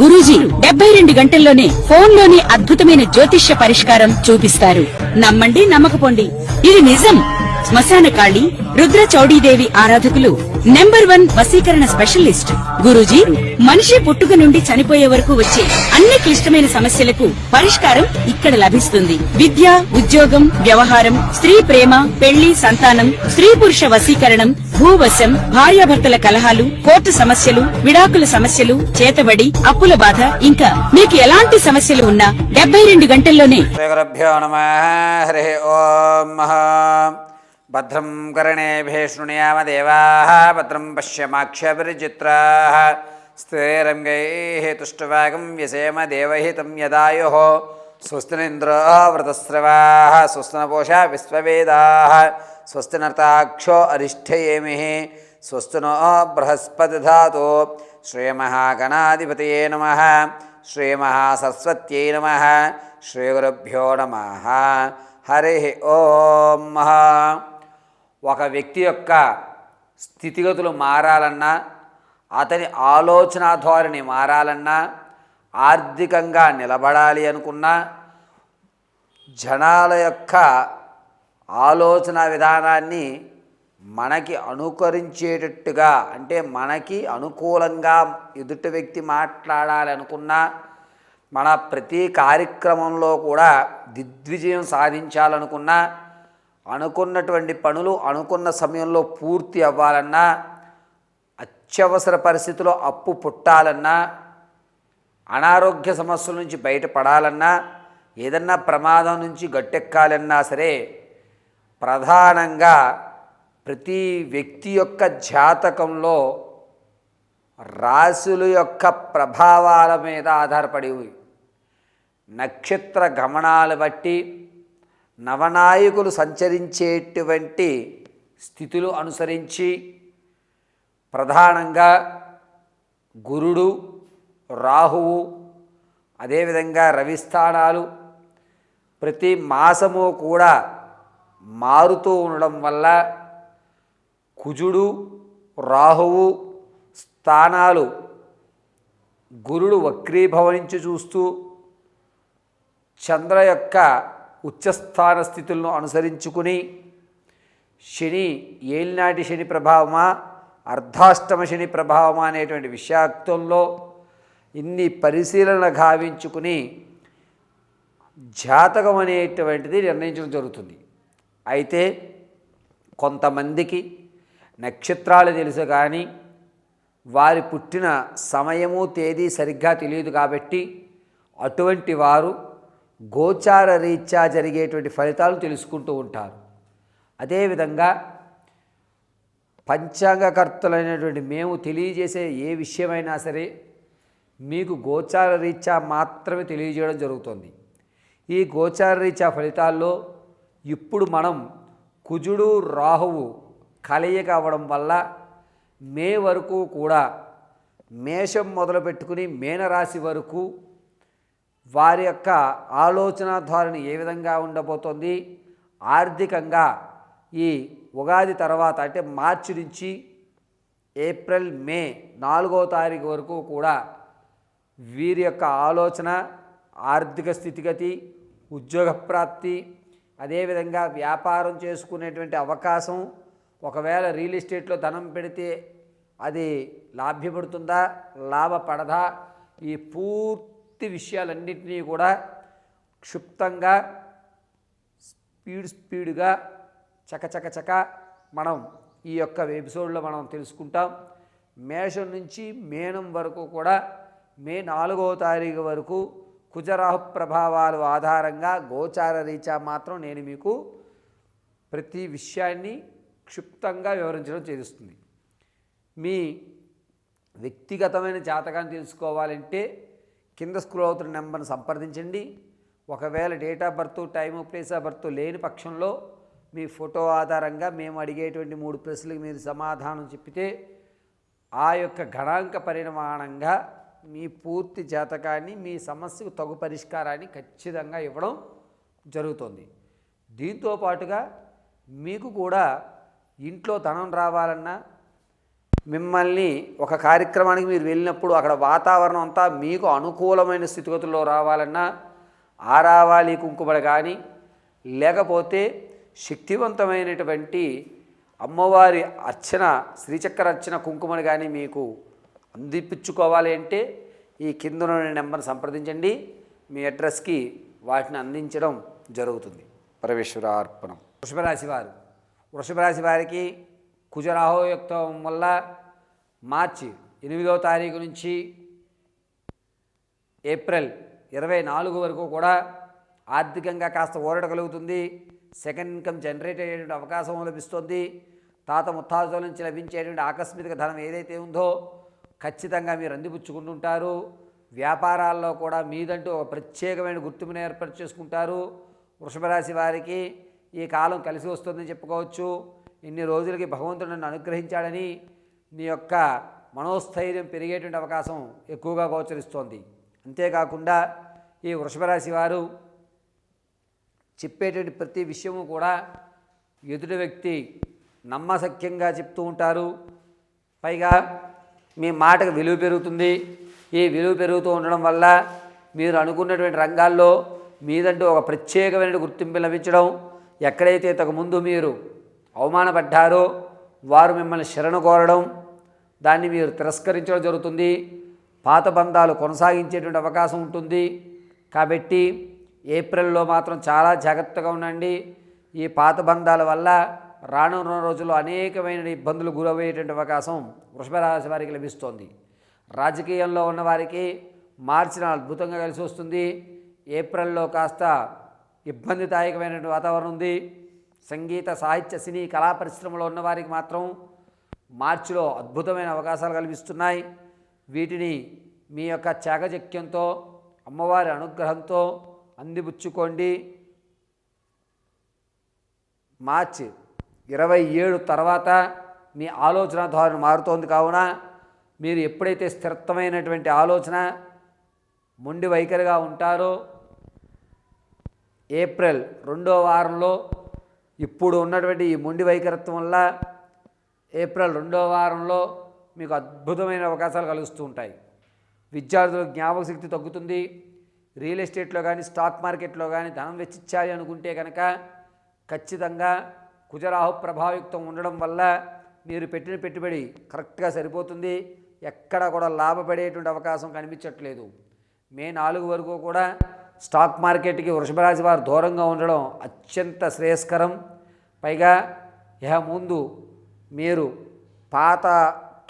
గురూజీ 72 గంటల్లోనే ఫోన్లోని అద్భుతమైన జ్యోతిష్య పరిష్కారం చూపిస్తారు. నమ్మండి, నమ్మకపోండి, ఇది నిజం. శ్మశాన కాళి రుద్ర చౌడీదేవి ఆరాధకులు నంబర్ 1 వశీకరణ స్పెషలిస్ట్ గురూజీ. మనిషి పుట్టుక నుండి చనిపోయే వరకు వచ్చే అన్ని క్లిష్టమైన సమస్యలకు పరిష్కారం ఇక్కడ లభిస్తుంది. విద్య, ఉద్యోగం, వ్యవహారం, స్త్రీ ప్రేమ, పెళ్లి, సంతానం, స్త్రీ పురుష వశీకరణం, భూవశం, భార్యాభర్తల కలహాలు, కోర్టు సమస్యలు, విడాకుల సమస్యలు, చేతబడి, అప్పుల బాధ, ఇంకా మీకు ఎలాంటి సమస్యలు ఉన్నా 72 గంటల్లోనే. భద్రం కర్ణేభిः శృణుయామ దేవాः భద్రం పశ్యమాక్షభిర్చిత్రాः స్థిరైరంగైः తుష్టవాగం వ్యసేమ దేవహితం యదాయుః స్వస్తి ఇంద్రో వృతస్రవాः స్వస్తి నపూషా విశ్వవేదాः స్వస్తి నర్తాక్షో అరిష్ఠయేమిః స్వస్తి నో బృహస్పతి ధాతు శ్రీమహాగణాధిపతయే నమః శ్రీమహాసరస్వత్యై నమః శ్రీగురుభ్యో నమః. హరి ఓం. ఒక వ్యక్తి యొక్క స్థితిగతులు మారాలన్నా, అతని ఆలోచన ధోరణి మారాలన్నా, ఆర్థికంగా నిలబడాలి అనుకున్నా, జనాల యొక్క ఆలోచన విధానాన్ని మనకి అనుకరించేటట్టుగా, అంటే మనకి అనుకూలంగా ఎదుటి వ్యక్తి మాట్లాడాలి అనుకున్నా, మన ప్రతి కార్యక్రమంలో కూడా దిగ్విజయం సాధించాలనుకున్నా, అనుకున్నటువంటి పనులు అనుకున్న సమయంలో పూర్తి అవ్వాలన్నా, అత్యవసర పరిస్థితిలో అప్పు పుట్టాలన్నా, అనారోగ్య సమస్యల నుంచి బయటపడాలన్నా, ఏదన్నా ప్రమాదం నుంచి గట్టెక్కాలన్నా సరే, ప్రధానంగా ప్రతి వ్యక్తి యొక్క జాతకంలో రాశుల యొక్క ప్రభావాల మీద ఆధారపడి నక్షత్ర గమనాలు బట్టి నవనాయకులు సంచరించేటువంటి స్థితులు అనుసరించి ప్రధానంగా గురుడు, రాహువు, అదేవిధంగా రవి స్థానాలు ప్రతి మాసము కూడా మారుతూ ఉండడం వల్ల కుజుడు, రాహువు స్థానాలు గురుడు వక్రీభవనించి చూస్తూ చంద్ర యొక్క ఉచ్చస్థాన స్థితులను అనుసరించుకుని శని ఏలినాటి శని ప్రభావమా అర్ధాష్టమ శని ప్రభావమా అనేటువంటి విషయాక్తంలో ఇన్ని పరిశీలన గావించుకుని జాతకం అనేటువంటిది నిర్ణయించడం జరుగుతుంది. అయితే కొంతమందికి నక్షత్రాలు తెలుసు కానీ వారి పుట్టిన సమయము తేదీ సరిగ్గా తెలియదు కాబట్టి అటువంటి వారు గోచార రీత్యా జరిగేటువంటి ఫలితాలు తెలుసుకుంటూ ఉంటారు. అదేవిధంగా పంచాంగకర్తలైనటువంటి మేము తెలియజేసే ఏ విషయమైనా సరే మీకు గోచార రీత్యా మాత్రమే తెలియజేయడం జరుగుతుంది. ఈ గోచార రీత్యా ఫలితాల్లో ఇప్పుడు మనం కుజుడు, రాహువు కలయిక అవ్వడం వల్ల మే వరకు కూడా మేషం మొదలుపెట్టుకుని మీనరాశి వరకు వారి యొక్క ఆలోచన ధోరణి ఏ విధంగా ఉండబోతోంది, ఆర్థికంగా ఈ ఉగాది తర్వాత అంటే మార్చి నుంచి ఏప్రిల్, మే 4వ తారీఖు వరకు కూడా వీరి యొక్క ఆలోచన, ఆర్థిక స్థితిగతి, ఉద్యోగ ప్రాప్తి, అదేవిధంగా వ్యాపారం చేసుకునేటువంటి అవకాశం, ఒకవేళ రియల్ ఎస్టేట్లో ధనం పెడితే అది లాభ్యపడుతుందా, లాభపడదా, ఈ పూర్తి విషయాలన్నింటినీ కూడా క్షుప్తంగా స్పీడ్గా చకచక మనం ఈ యొక్క ఎపిసోడ్లో మనం తెలుసుకుంటాం. మేషం నుంచి మీనం వరకు కూడా మే 4వ తారీఖు వరకు కుజరాహు ప్రభావాలు ఆధారంగా గోచార రీత్యా మాత్రం నేను మీకు ప్రతి విషయాన్ని క్షుప్తంగా వివరించడం చేస్తుంది. మీ వ్యక్తిగతమైన జాతకాన్ని తెలుసుకోవాలంటే కింద స్క్రోల్ అవుతున్న నెంబర్ని సంప్రదించండి. ఒకవేళ date of birth, time, place of birth లేని పక్షంలో మీ ఫోటో ఆధారంగా మేము అడిగేటువంటి 3 ప్రశ్నలకు మీరు సమాధానం చెప్పితే ఆ యొక్క గణాంక పరిమాణంగా మీ పూర్తి జాతకాన్ని, మీ సమస్యకు తగు పరిష్కారాన్ని ఖచ్చితంగా ఇవ్వడం జరుగుతుంది. దీంతో పాటుగా మీకు కూడా ఇంట్లో ధనం రావాలన్నా, మిమ్మల్ని ఒక కార్యక్రమానికి మీరు వెళ్ళినప్పుడు అక్కడ వాతావరణం అంతా మీకు అనుకూలమైన స్థితిగతుల్లో రావాలన్నా ఆరావాలి కుంకుమలు కానీ లేకపోతే శక్తివంతమైనటువంటి అమ్మవారి అర్చన శ్రీచక్ర అర్చన కుంకుమలు కానీ మీకు అందిపించుకోవాలి అంటే ఈ కింద నెంబర్ సంప్రదించండి. మీ అడ్రస్కి వాటిని అందించడం జరుగుతుంది. పరమేశ్వరార్పణం. వృషభ రాశి వారికి కుజరాహోయుక్తం వల్ల మార్చి 8వ తారీఖు నుంచి ఏప్రిల్ 24 వరకు కూడా ఆర్థికంగా కాస్త ఊరట కలుగుతుంది. సెకండ్ ఇన్కమ్ జనరేట్ అయ్యేటువంటి అవకాశం లభిస్తుంది. తాత ముత్తాతల నుంచి లభించేటువంటి ఆకస్మిక ధనం ఏదైతే ఉందో ఖచ్చితంగా మీరు అందిపుచ్చుకుంటుంటారు. వ్యాపారాల్లో కూడా మీదంటూ ఒక ప్రత్యేకమైన గుర్తింపును ఏర్పాటు చేసుకుంటారు. వృషభ రాశి వారికి ఈ కాలం కలిసి వస్తుందని చెప్పుకోవచ్చు. ఇన్ని రోజులకి భగవంతుడు నన్ను అనుగ్రహించాడని నీ యొక్క మనోస్థైర్యం పెరిగేటువంటి అవకాశం ఎక్కువగా గోచరిస్తోంది. అంతేకాకుండా ఈ వృషభ రాశి వారు చెప్పేటువంటి ప్రతి విషయము కూడా ఎదుటి వ్యక్తి నమ్మశక్యంగా చెప్తూ ఉంటారు. పైగా మీ మాటకు విలువ పెరుగుతుంది. ఈ విలువ పెరుగుతూ ఉండడం వల్ల మీరు అనుకున్నటువంటి రంగాల్లో మీదంటూ ఒక ప్రత్యేకమైన గుర్తింపు లభించడం, ఎక్కడైతే ఇంతకుముందు మీరు అవమానపడ్డారో వారు మిమ్మల్ని శరణు కోరడం, దాన్ని మీరు తిరస్కరించడం జరుగుతుంది. పాత బంధాలు కొనసాగించేటువంటి అవకాశం ఉంటుంది. కాబట్టి ఏప్రిల్లో మాత్రం చాలా జాగ్రత్తగా ఉండండి. ఈ పాత బంధాల వల్ల రానున్న రోజుల్లో అనేకమైన ఇబ్బందులు గురయ్యేటువంటి అవకాశం వృషభ రాశి వారికి లభిస్తోంది. రాజకీయంలో ఉన్నవారికి మార్చిన అద్భుతంగా కలిసి వస్తుంది. ఏప్రిల్లో కాస్త ఇబ్బందిదాయకమైనటువంటి వాతావరణం ఉంది. సంగీత సాహిత్య సినీ కళా పరిశ్రమలో ఉన్నవారికి మాత్రం మార్చిలో అద్భుతమైన అవకాశాలు కల్పిస్తున్నాయి. వీటిని మీ యొక్క చాకచక్యంతో అమ్మవారి అనుగ్రహంతో అందిపుచ్చుకోండి. మార్చి 27 తర్వాత మీ ఆలోచన ధోరణి మారుతోంది. కావున మీరు ఎప్పుడైతే స్థిరత్వమైనటువంటి ఆలోచన మొండి వైఖరిగా ఉంటారో ఏప్రిల్ 2వ వారంలో ఇప్పుడు ఉన్నటువంటి ఈ మొండి వైఖరిత్వం వల్ల ఏప్రిల్ 2వ వారంలో మీకు అద్భుతమైన అవకాశాలు కలుగుతూ ఉంటాయి. విద్యార్థులకు జ్ఞాపక శక్తి తగ్గుతుంది. రియల్ ఎస్టేట్లో కానీ స్టాక్ మార్కెట్లో కానీ ధనం వెచ్చించాలి అనుకుంటే కనుక ఖచ్చితంగా కుజరాహు ప్రభావయుక్తం ఉండడం వల్ల మీరు పెట్టిన పెట్టుబడి కరెక్ట్గా సరిపోతుంది. ఎక్కడ కూడా లాభపడేటువంటి అవకాశం కనిపించట్లేదు. మే 4 వరకు కూడా స్టాక్ మార్కెట్కి వృషభ రాశి వారు దూరంగా ఉండడం అత్యంత శ్రేయస్కరం. పైగా ముందు మీరు పాత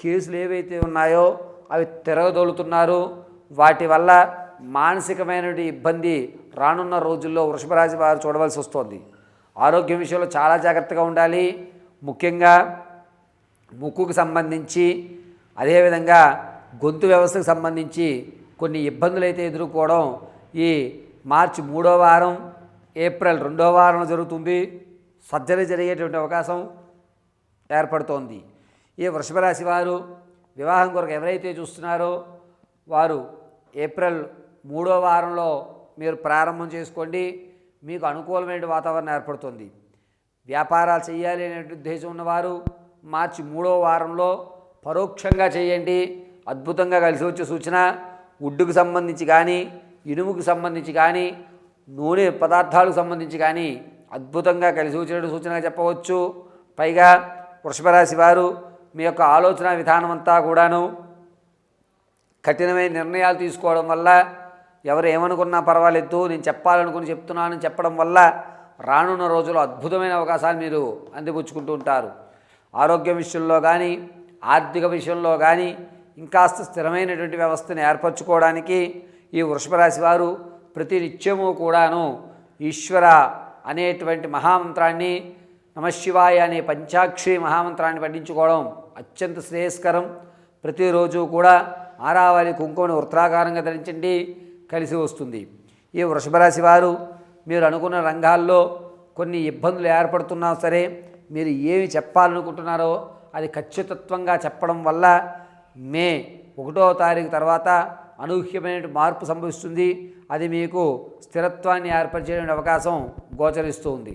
కేసులు ఏవైతే ఉన్నాయో అవి తిరగదోలుతున్నారు. వాటి వల్ల మానసికమైన ఇబ్బంది రానున్న రోజుల్లో వృషభ రాశి వారు చూడవలసి వస్తుంది. ఆరోగ్యం విషయంలో చాలా జాగ్రత్తగా ఉండాలి. ముఖ్యంగా ముక్కుకు సంబంధించి అదేవిధంగా గొంతు వ్యవస్థకు సంబంధించి కొన్ని ఇబ్బందులు అయితే ఎదుర్కోవడం ఈ మార్చి 3వ వారం ఏప్రిల్ 2వ వారం జరుగుతుంది. సర్జరీ జరిగేటువంటి అవకాశం ఏర్పడుతోంది. ఈ వృషభ రాశి వారు వివాహం కొరకు ఎవరైతే చూస్తున్నారో వారు ఏప్రిల్ 3వ వారంలో మీరు ప్రారంభం చేసుకోండి. మీకు అనుకూలమైన వాతావరణం ఏర్పడుతుంది. వ్యాపారాలు చేయాలి అనే ఉద్దేశం ఉన్నవారు మార్చి 3వ వారంలో పరోక్షంగా చేయండి. అద్భుతంగా కలిసి వచ్చే సూచన. వుడ్డుకు సంబంధించి కానీ ఇనుముకు సంబంధించి కానీ నూనె పదార్థాలకు సంబంధించి కానీ అద్భుతంగా కలిసి వచ్చే సూచనగా చెప్పవచ్చు. పైగా వృషభ రాశి వారు మీ యొక్క ఆలోచన విధానం అంతా కూడాను కఠినమైన నిర్ణయాలు తీసుకోవడం వల్ల ఎవరు ఏమనుకున్నా పర్వాలేదు, నేను చెప్పాలనుకుని చెప్తున్నానని చెప్పడం వల్ల రానున్న రోజుల్లో అద్భుతమైన అవకాశాలు మీరు అందిపుచ్చుకుంటూ ఉంటారు. ఆరోగ్యం విషయంలో కానీ ఆర్థిక విషయంలో కానీ ఇంకాస్త స్థిరమైనటువంటి వ్యవస్థను ఏర్పరచుకోవడానికి ఈ వృషభ రాశి వారు ప్రతి నిత్యము కూడాను ఈశ్వర అనేటువంటి మహామంత్రాన్ని, నమశివాయ అనే పంచాక్షరి మహామంత్రాన్ని పఠించుకోవడం అత్యంత శ్రేయస్కరం. ప్రతిరోజు కూడా ఆరావళి కుంకుమను వృత్తాకారంగా ధరించండి, కలిసి వస్తుంది. ఈ వృషభ రాశి వారు మీరు అనుకున్న రంగాల్లో కొన్ని ఇబ్బందులు ఏర్పడుతున్నా సరే మీరు ఏమి చెప్పాలనుకుంటున్నారో అది ఖచ్చితత్వంగా చెప్పడం వల్ల మే 1వ తారీఖు తర్వాత అనూహ్యమైన మార్పు సంభవిస్తుంది. అది మీకు స్థిరత్వాన్ని ఏర్పరిచే అవకాశం గోచరిస్తుంది.